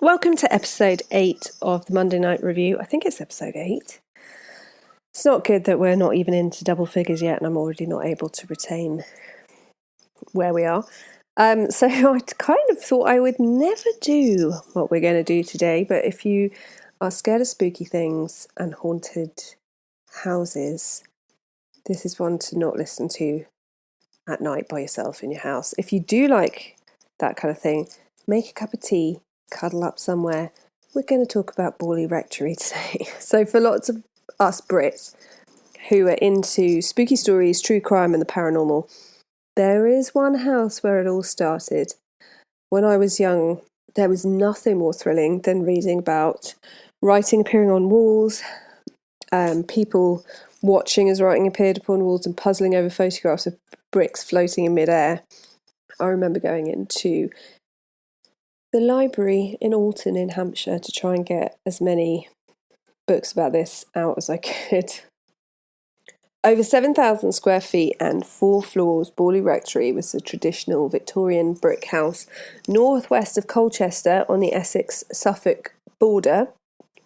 Welcome to episode 8 of the Monday Night Review. I think it's episode 8. It's not good that we're not even into double figures yet and I'm already not able to retain where we are. So I kind of thought I would never do what we're going to do today, but if you are scared of spooky things and haunted houses, this is one to not listen to at night by yourself in your house. If you do like that kind of thing, make a cup of tea, cuddle up somewhere. We're going to talk about Borley Rectory today. So for lots of us Brits who are into spooky stories, true crime and the paranormal, there is one house where it all started. When I was young, there was nothing more thrilling than reading about writing appearing on walls, people watching as writing appeared upon walls and puzzling over photographs of bricks floating in midair. I remember going into the library in Alton in Hampshire to try and get as many books about this out as I could. Over 7,000 square feet and 4 floors, Borley Rectory was a traditional Victorian brick house northwest of Colchester on the Essex-Suffolk border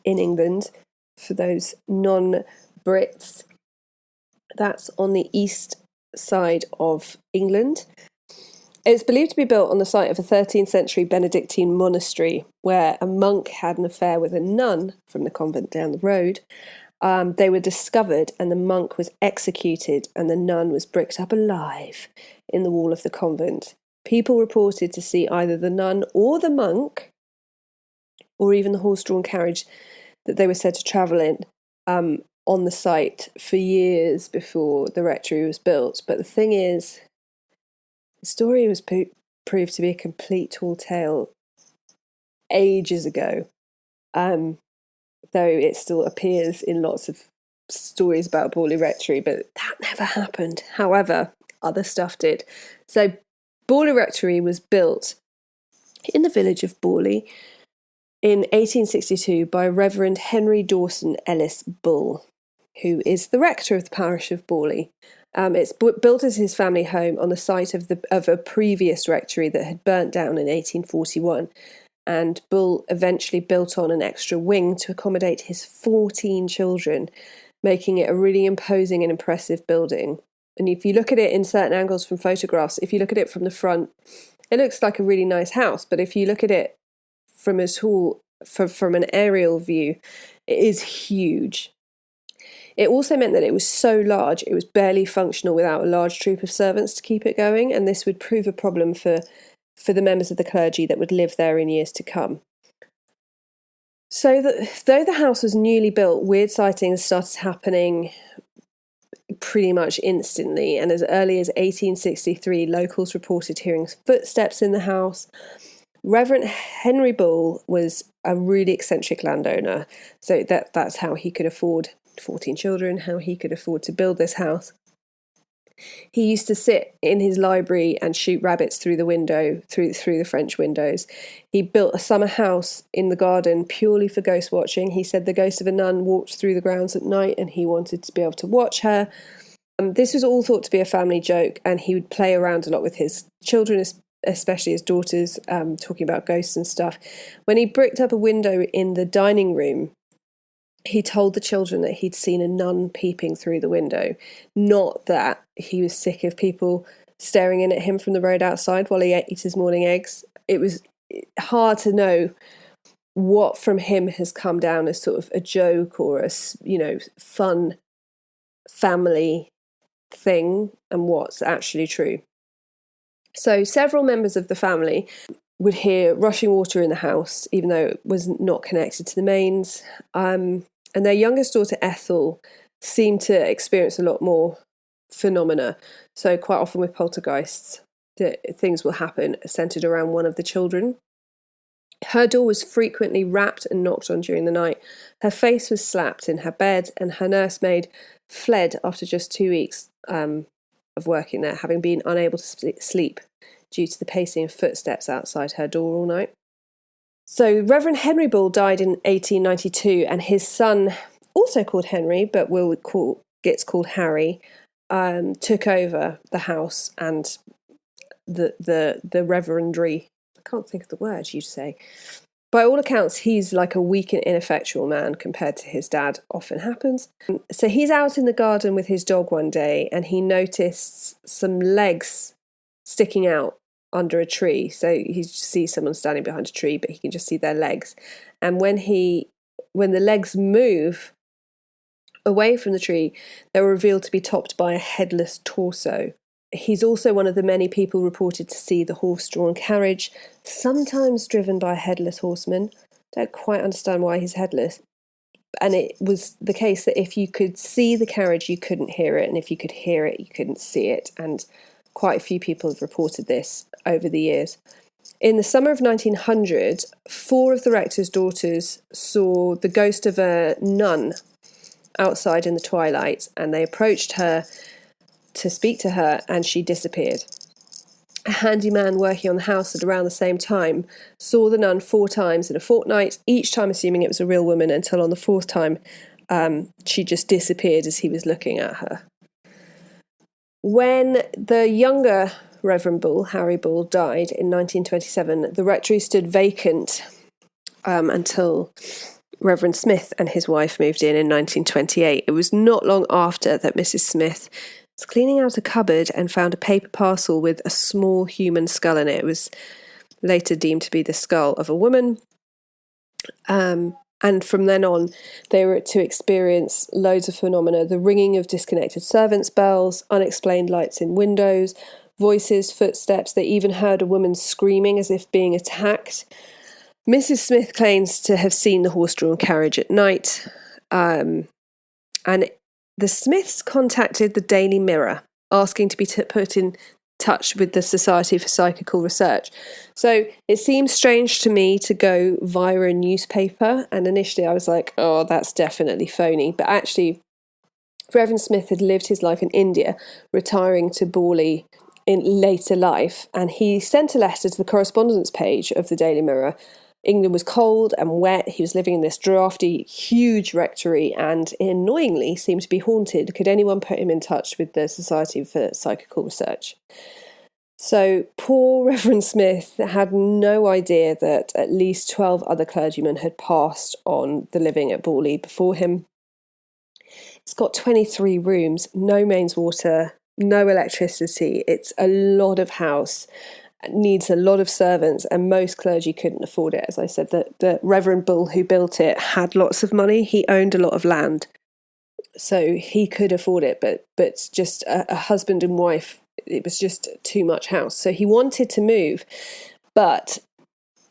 in England. For those non-Brits, that's on the east side of England. It's believed to be built on the site of a 13th century Benedictine monastery where a monk had an affair with a nun from the convent down the road. They were discovered and the monk was executed and the nun was bricked up alive in the wall of the convent. People reported to see either the nun or the monk, or even the horse-drawn carriage that they were said to travel in, on the site for years before the rectory was built. But the thing is, the story was proved to be a complete tall tale ages ago, though it still appears in lots of stories about Borley Rectory, but that never happened. However, other stuff did. So Borley Rectory was built in the village of Borley in 1862 by Reverend Henry Dawson Ellis Bull, who is the rector of the parish of Borley. It's built as his family home on the site of a previous rectory that had burnt down in 1841, and Bull eventually built on an extra wing to accommodate his 14 children, making it a really imposing and impressive building. And if you look at it in certain angles from photographs, if you look at it from the front, it looks like a really nice house, but if you look at it from from an aerial view, it is huge. It also meant that it was so large, it was barely functional without a large troop of servants to keep it going, and this would prove a problem for the members of the clergy that would live there in years to come. So though the house was newly built, weird sightings started happening pretty much instantly, and as early as 1863, locals reported hearing footsteps in the house. Reverend Henry Bull was a really eccentric landowner, so that's how he could afford 14 children, how he could afford to build this house. He used to sit in his library and shoot rabbits through the window, through the French windows. He built a summer house in the garden purely for ghost watching. He said the ghost of a nun walked through the grounds at night and he wanted to be able to watch her. This was all thought to be a family joke, and he would play around a lot with his children, especially his daughters, talking about ghosts and stuff. When he bricked up a window in the dining room, he told the children that he'd seen a nun peeping through the window, not that he was sick of people staring in at him from the road outside while he ate his morning eggs. It was hard to know what from him has come down as sort of a joke or a, fun family thing and what's actually true. So several members of the family would hear rushing water in the house, even though it was not connected to the mains. And their youngest daughter, Ethel, seemed to experience a lot more phenomena. So quite often with poltergeists, things will happen centred around one of the children. Her door was frequently rapped and knocked on during the night. Her face was slapped in her bed, and her nursemaid fled after just 2 weeks of working there, having been unable to sleep due to the pacing of footsteps outside her door all night. So Reverend Henry Bull died in 1892, and his son, also called Henry, but gets called Harry, took over the house and the reverendry. I can't think of the word you'd say. By all accounts, he's like a weak and ineffectual man compared to his dad often happens. So he's out in the garden with his dog one day and he noticed some legs sticking out under a tree. So he sees someone standing behind a tree, but he can just see their legs. And when the legs move away from the tree, they were revealed to be topped by a headless torso. He's also one of the many people reported to see the horse-drawn carriage, sometimes driven by a headless horseman. Don't quite understand why he's headless. And it was the case that if you could see the carriage, you couldn't hear it, and if you could hear it, you couldn't see it. And quite a few people have reported this over the years. In the summer of 1900, 4 of the rector's daughters saw the ghost of a nun outside in the twilight, and they approached her to speak to her, and she disappeared. A handyman working on the house at around the same time saw the nun 4 times in a fortnight, each time assuming it was a real woman, until on the 4th time she just disappeared as he was looking at her. When the younger Reverend Bull, Harry Bull, died in 1927, the rectory stood vacant until Reverend Smith and his wife moved in 1928. It was not long after that Mrs. Smith was cleaning out a cupboard and found a paper parcel with a small human skull in it. It was later deemed to be the skull of a woman. And from then on, they were to experience loads of phenomena: the ringing of disconnected servants' bells, unexplained lights in windows, voices, footsteps. They even heard a woman screaming as if being attacked. Mrs. Smith claims to have seen the horse-drawn carriage at night. And the Smiths contacted the Daily Mirror, asking to be put in touch with the Society for Psychical Research. So it seems strange to me to go via a newspaper, and initially I was like, oh, that's definitely phony. But actually, Reverend Smith had lived his life in India, retiring to Borley in later life, and he sent a letter to the correspondence page of the Daily Mirror. England was cold and wet. He was living in this drafty, huge rectory and annoyingly seemed to be haunted. Could anyone put him in touch with the Society for Psychical Research? So poor Reverend Smith had no idea that at least 12 other clergymen had passed on the living at Borley before him. It's got 23 rooms, no mains water, no electricity. It's a lot of house. It needs a lot of servants, and most clergy couldn't afford it. As I said, the Reverend Bull who built it had lots of money. He owned a lot of land, so he could afford it, but just a husband and wife, it was just too much house. So he wanted to move, but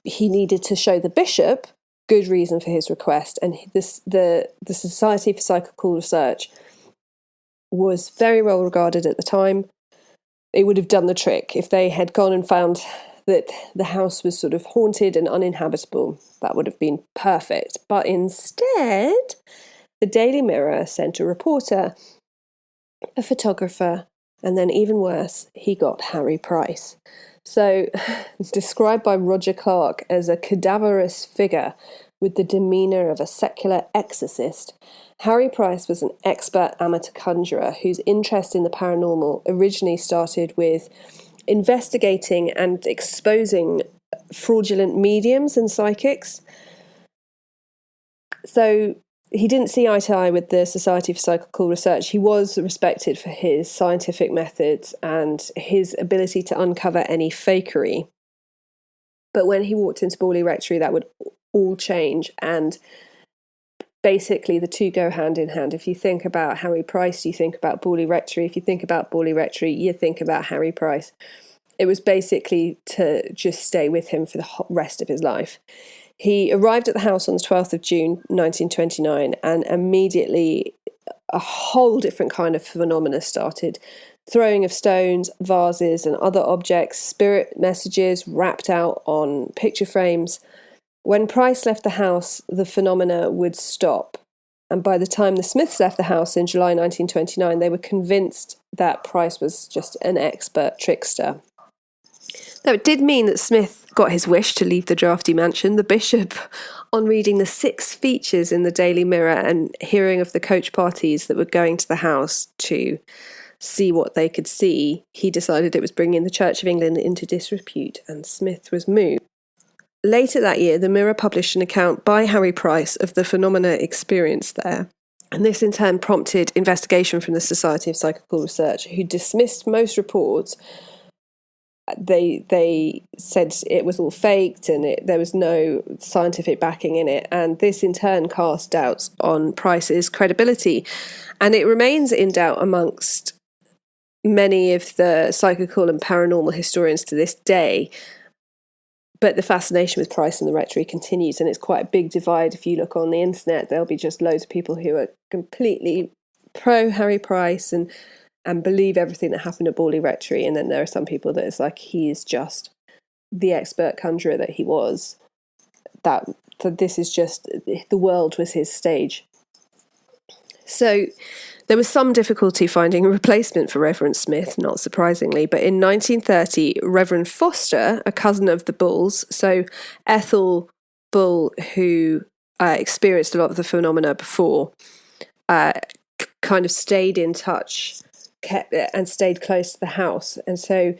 he needed to show the bishop good reason for his request. And the Society for Psychical Research was very well regarded at the time. It would have done the trick if they had gone and found that the house was sort of haunted and uninhabitable. That would have been perfect. But instead, the Daily Mirror sent a reporter, a photographer, and then even worse, he got Harry Price. So, described by Roger Clark as a cadaverous figure with the demeanour of a secular exorcist, Harry Price was an expert amateur conjurer whose interest in the paranormal originally started with investigating and exposing fraudulent mediums and psychics. So he didn't see eye to eye with the Society for Psychical Research. He was respected for his scientific methods and his ability to uncover any fakery. But when he walked into Borley Rectory, that would all change, and basically the two go hand in hand. If you think about Harry Price, you think about Borley Rectory. If you think about Borley Rectory, you think about Harry Price. It was basically to just stay with him for the rest of his life. He arrived at the house on the 12th of June 1929, and immediately a whole different kind of phenomena started. Throwing of stones, vases and other objects, spirit messages wrapped out on picture frames. When Price left the house, the phenomena would stop. And by the time the Smiths left the house in July 1929, they were convinced that Price was just an expert trickster. Now, it did mean that Smith got his wish to leave the drafty mansion. The bishop, on reading the 6 features in the Daily Mirror and hearing of the coach parties that were going to the house to see what they could see, he decided it was bringing the Church of England into disrepute, and Smith was moved. later that year, the Mirror published an account by Harry Price of the phenomena experienced there. And this in turn prompted investigation from the Society of Psychical Research, who dismissed most reports. They said it was all faked and there was no scientific backing in it. And this in turn cast doubts on Price's credibility. And it remains in doubt amongst many of the psychical and paranormal historians to this day. But the fascination with Price and the Rectory continues, and it's quite a big divide. If you look on the internet, there'll be just loads of people who are completely pro Harry Price and believe everything that happened at Borley Rectory, and then there are some people that it's like he is just the expert conjurer that he was. That this is just, the world was his stage. So there was some difficulty finding a replacement for Reverend Smith, not surprisingly, but in 1930, Reverend Foster, a cousin of the Bulls, so Ethel Bull, who experienced a lot of the phenomena before, kind of stayed in touch and stayed close to the house. And so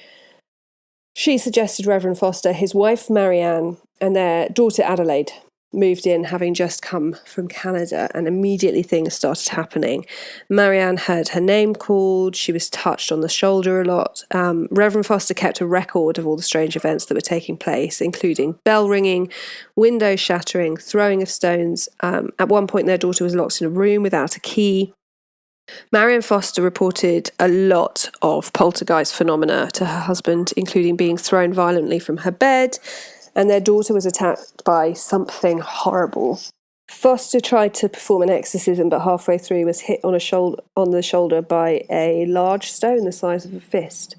she suggested Reverend Foster, his wife Marianne, and their daughter Adelaide moved in, having just come from Canada, and immediately things started happening. Marianne heard her name called. She was touched on the shoulder a lot. Reverend Foster kept a record of all the strange events that were taking place, including bell ringing, window shattering, throwing of stones. At one point, their daughter was locked in a room without a key. Marianne Foster reported a lot of poltergeist phenomena to her husband, including being thrown violently from her bed, and their daughter was attacked by something horrible. Foster tried to perform an exorcism, but halfway through was hit on the shoulder by a large stone the size of a fist.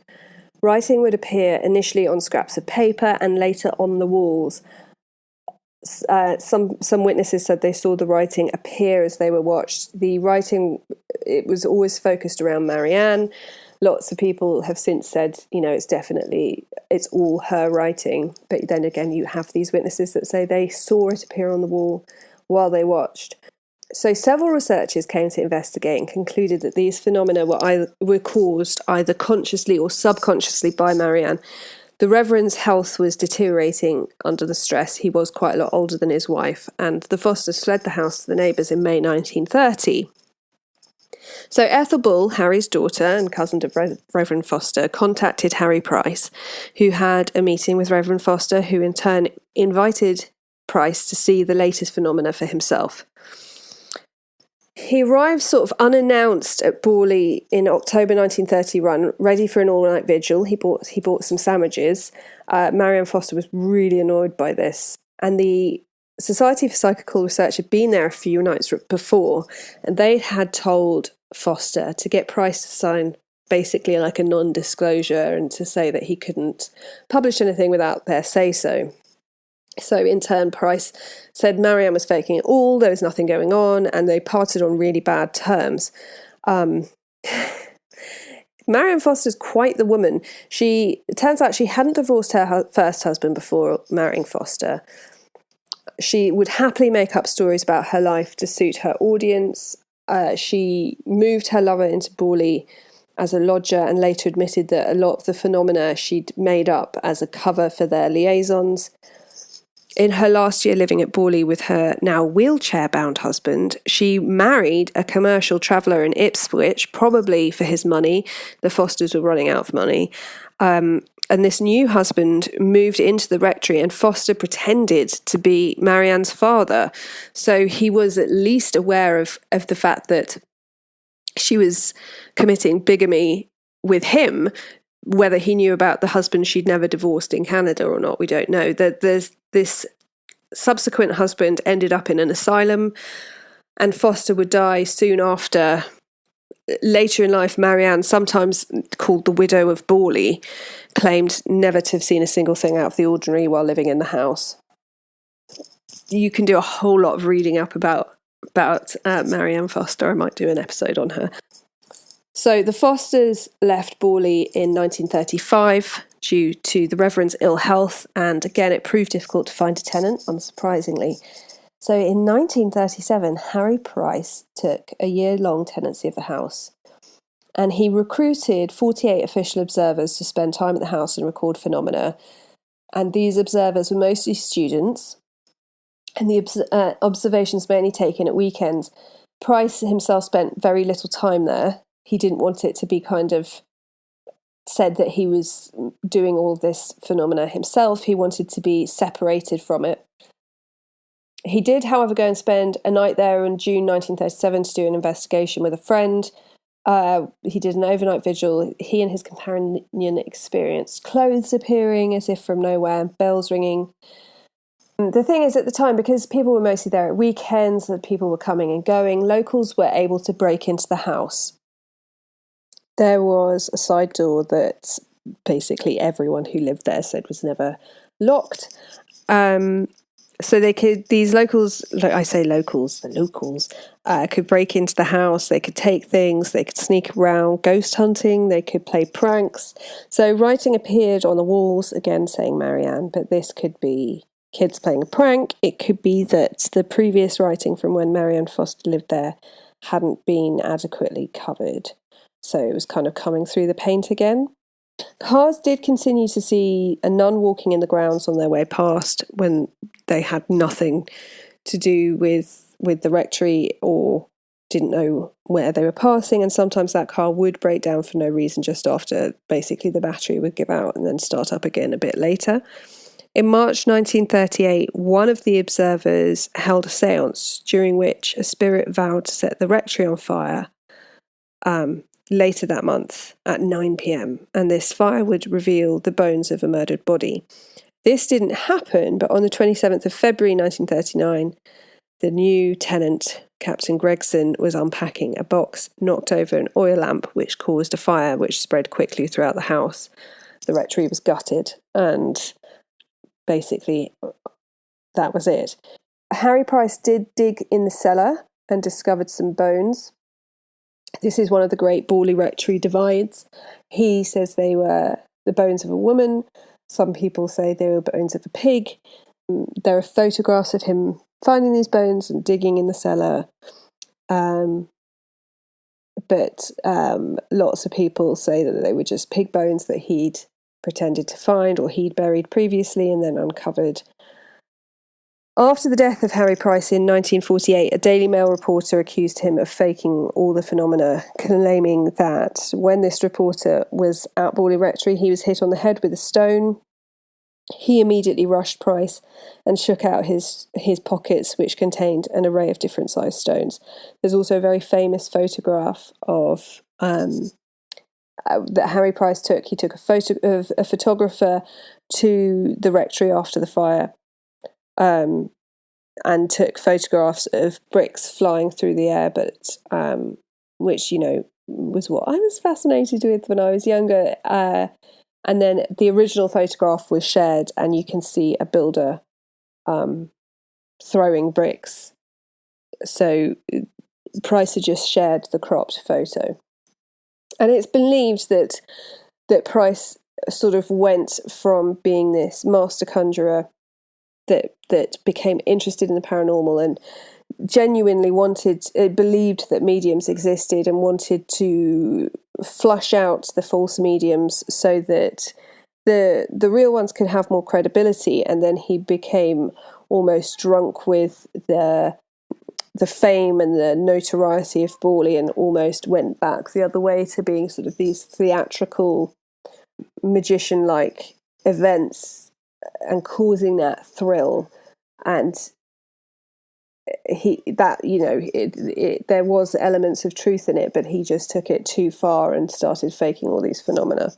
Writing would appear initially on scraps of paper and later on the walls. Some witnesses said they saw the writing appear as they were watched. The writing, it was always focused around Marianne. Lots of people have since said, it's all her writing. But then again, you have these witnesses that say they saw it appear on the wall while they watched. So several researchers came to investigate and concluded that these phenomena were caused either consciously or subconsciously by Marianne. The Reverend's health was deteriorating under the stress. He was quite a lot older than his wife, and the Fosters fled the house to the neighbours in May 1930. So Ethel Bull, Harry's daughter and cousin of Reverend Foster, contacted Harry Price, who had a meeting with Reverend Foster, who in turn invited Price to see the latest phenomena for himself. He arrived sort of unannounced at Borley in October 1931, ready for an all-night vigil. He bought some sandwiches. Marianne Foster was really annoyed by this, and the Society for Psychical Research had been there a few nights before, and they had told Foster to get Price to sign basically like a non-disclosure and to say that he couldn't publish anything without their say-so. So in turn, Price said Marianne was faking it all, there was nothing going on, and they parted on really bad terms. Marianne Foster's quite the woman. It turns out she hadn't divorced her first husband before marrying Foster. She would happily make up stories about her life to suit her audience. She moved her lover into Borley as a lodger and later admitted that a lot of the phenomena she'd made up as a cover for their liaisons. In her last year living at Borley with her now wheelchair-bound husband, she married a commercial traveller in Ipswich, probably for his money. The Fosters were running out of money. And this new husband moved into the rectory, and Foster pretended to be Marianne's father. So he was at least aware of the fact that she was committing bigamy with him. Whether he knew about the husband she'd never divorced in Canada or not, we don't know. There's this subsequent husband ended up in an asylum, and Foster would die soon after. Later in life, Marianne, sometimes called the widow of Borley, claimed never to have seen a single thing out of the ordinary while living in the house. You can do a whole lot of reading up about Marianne Foster. I might do an episode on her. So the Fosters left Borley in 1935 due to the Reverend's ill health, and again it proved difficult to find a tenant, unsurprisingly. So in 1937, Harry Price took a year-long tenancy of the house, and he recruited 48 official observers to spend time at the house and record phenomena. And these observers were mostly students, and the observations were only taken at weekends. Price himself spent very little time there. He didn't want it to be kind of said that he was doing all this phenomena himself. He wanted to be separated from it. He did, however, go and spend a night there in June 1937 to do an investigation with a friend. He did an overnight vigil. He and his companion experienced clothes appearing as if from nowhere, bells ringing. The thing is, at the time, because people were mostly there at weekends, and people were coming and going, locals were able to break into the house. There was a side door that basically everyone who lived there said was never locked. So these locals, like I say locals, the locals, could break into the house, they could take things, they could sneak around, ghost hunting, they could play pranks. So writing appeared on the walls, again saying Marianne, but this could be kids playing a prank. It could be that the previous writing from when Marianne Foster lived there hadn't been adequately covered. So it was kind of coming through the paint again. Cars did continue to see a nun walking in the grounds on their way past when they had nothing to do with the rectory or didn't know where they were passing, and sometimes that car would break down for no reason just after basically the battery would give out and then start up again a bit later. In March 1938, one of the observers held a séance during which a spirit vowed to set the rectory on fire later that month at 9 p.m, and this fire would reveal the bones of a murdered body. This didn't happen, but on the 27th of February 1939, the new tenant, Captain Gregson, was unpacking a box, knocked over an oil lamp, which caused a fire which spread quickly throughout the house. The rectory was gutted, and basically that was it. Harry Price did dig in the cellar and discovered some bones. This is one of the great Borley Rectory divides. He says they were the bones of a woman. Some people say they were bones of a pig. There are photographs of him finding these bones and digging in the cellar. But lots of people say that they were just pig bones that he'd pretended to find or he'd buried previously and then uncovered. After the death of Harry Price in 1948, a Daily Mail reporter accused him of faking all the phenomena, claiming that when this reporter was at Borley Rectory, he was hit on the head with a stone. He immediately rushed Price and shook out his pockets, which contained an array of different sized stones. There's also a very famous photograph of that Harry Price took. He took a photo of a photographer to the rectory after the fire. And took photographs of bricks flying through the air, but which, was what I was fascinated with when I was younger. And then the original photograph was shared, and you can see a builder throwing bricks. So Price had just shared the cropped photo. And it's believed that Price sort of went from being this master conjurer that became interested in the paranormal and genuinely believed that mediums existed and wanted to flush out the false mediums so that the real ones could have more credibility. And then he became almost drunk with the fame and the notoriety of Borley and almost went back the other way to being sort of these theatrical magician-like events and causing that thrill. And there was elements of truth in it, but he just took it too far and started faking all these phenomena.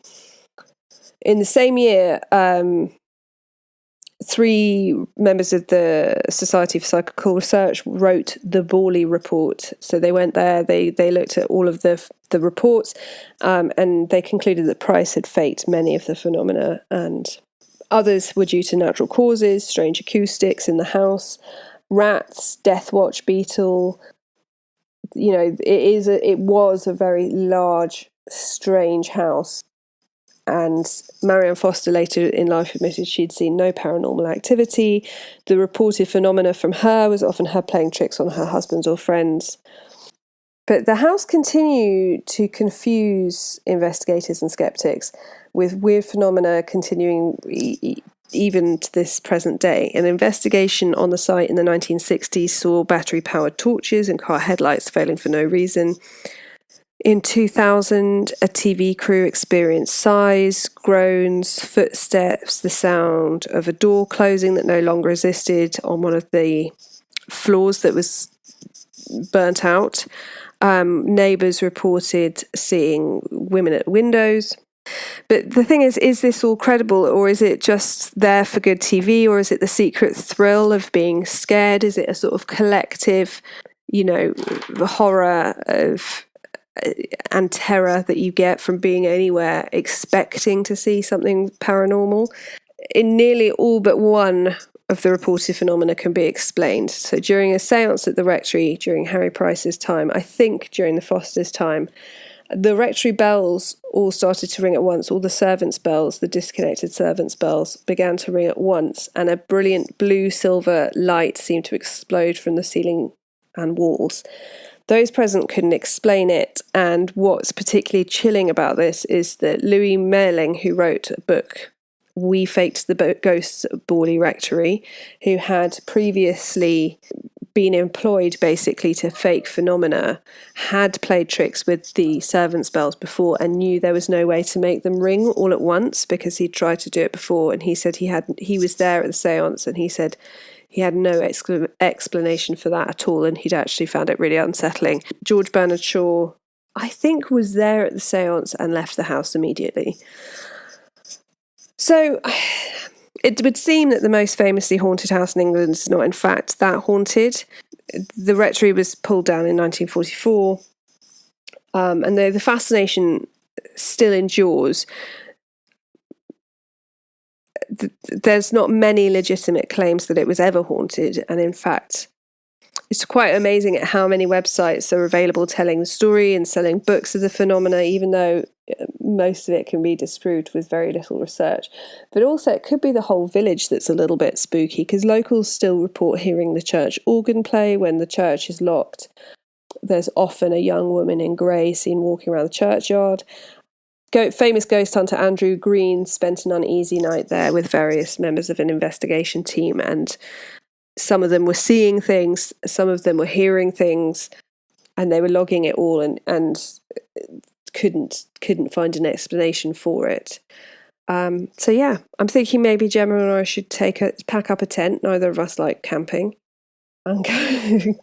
In the same year, 3 members of the Society for Psychical Research wrote the Borley Report. So they went there, they looked at all of the reports, and they concluded that Price had faked many of the phenomena, and others were due to natural causes, strange acoustics in the house, rats, death watch beetle. It was a very large, strange house. And Marianne Foster later in life admitted she'd seen no paranormal activity. The reported phenomena from her was often her playing tricks on her husbands or friends. But the house continued to confuse investigators and skeptics, with weird phenomena continuing even to this present day. An investigation on the site in the 1960s saw battery-powered torches and car headlights failing for no reason. In 2000, a TV crew experienced sighs, groans, footsteps, the sound of a door closing that no longer existed on one of the floors that was burnt out. Neighbours reported seeing women at windows. But the thing is this all credible, or is it just there for good TV, or is it the secret thrill of being scared? Is it a sort of collective, horror of and terror that you get from being anywhere expecting to see something paranormal? In nearly all but one of the reported phenomena can be explained. So during a séance at the rectory during Harry Price's time, I think during the Fosters' time, the rectory bells all started to ring at once. All the servants' bells, the disconnected servants' bells, began to ring at once, and a brilliant blue-silver light seemed to explode from the ceiling and walls. Those present couldn't explain it, and what's particularly chilling about this is that Louis Merling, who wrote a book, We Faked the Ghosts at Borley Rectory, who had previously been employed basically to fake phenomena, had played tricks with the servants' bells before and knew there was no way to make them ring all at once because he'd tried to do it before. And he said he was there at the séance, and he said he had no explanation for that at all, and he'd actually found it really unsettling. George Bernard Shaw, I think, was there at the séance and left the house immediately. So it would seem that the most famously haunted house in England is not in fact that haunted. The rectory was pulled down in 1944, and the fascination still endures. There's not many legitimate claims that it was ever haunted, and in fact, it's quite amazing at how many websites are available telling the story and selling books of the phenomena, even though most of it can be disproved with very little research. But also it could be the whole village that's a little bit spooky, because locals still report hearing the church organ play when the church is locked. There's often a young woman in grey seen walking around the churchyard. Famous ghost hunter Andrew Green spent an uneasy night there with various members of an investigation team, and some of them were seeing things, some of them were hearing things, and they were logging it all and couldn't find an explanation for it. So yeah, I'm thinking maybe Gemma and I should pack up a tent. Neither of us like camping, and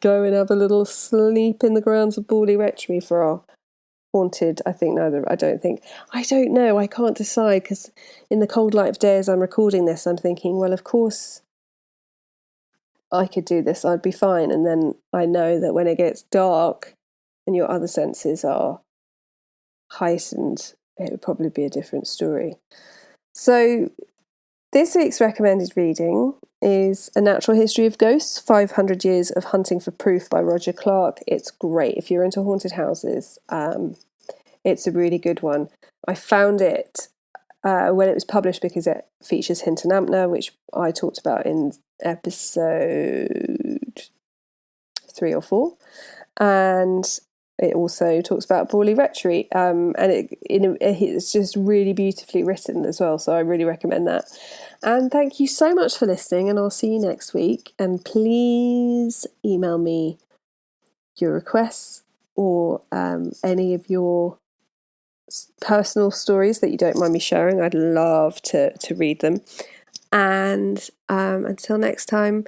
go and have a little sleep in the grounds of Borley Rectory for our haunted. I don't know. I can't decide, because in the cold light of day as I'm recording this, I'm thinking, well, of course I could do this, I'd be fine. And then I know that when it gets dark and your other senses are heightened, it would probably be a different story. So this week's recommended reading is A Natural History of Ghosts, 500 Years of Hunting for Proof by Roger Clark. It's great. If you're into haunted houses, it's a really good one. I found it when it was published because it features Hinton Ampner, which I talked about in episode 3 or 4. And it also talks about Borley Rectory, and it's just really beautifully written as well, so I really recommend that. And thank you so much for listening, and I'll see you next week. And please email me your requests or any of your personal stories that you don't mind me sharing. I'd love to read them. And until next time,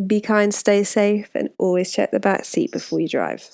be kind, stay safe, and always check the back seat before you drive.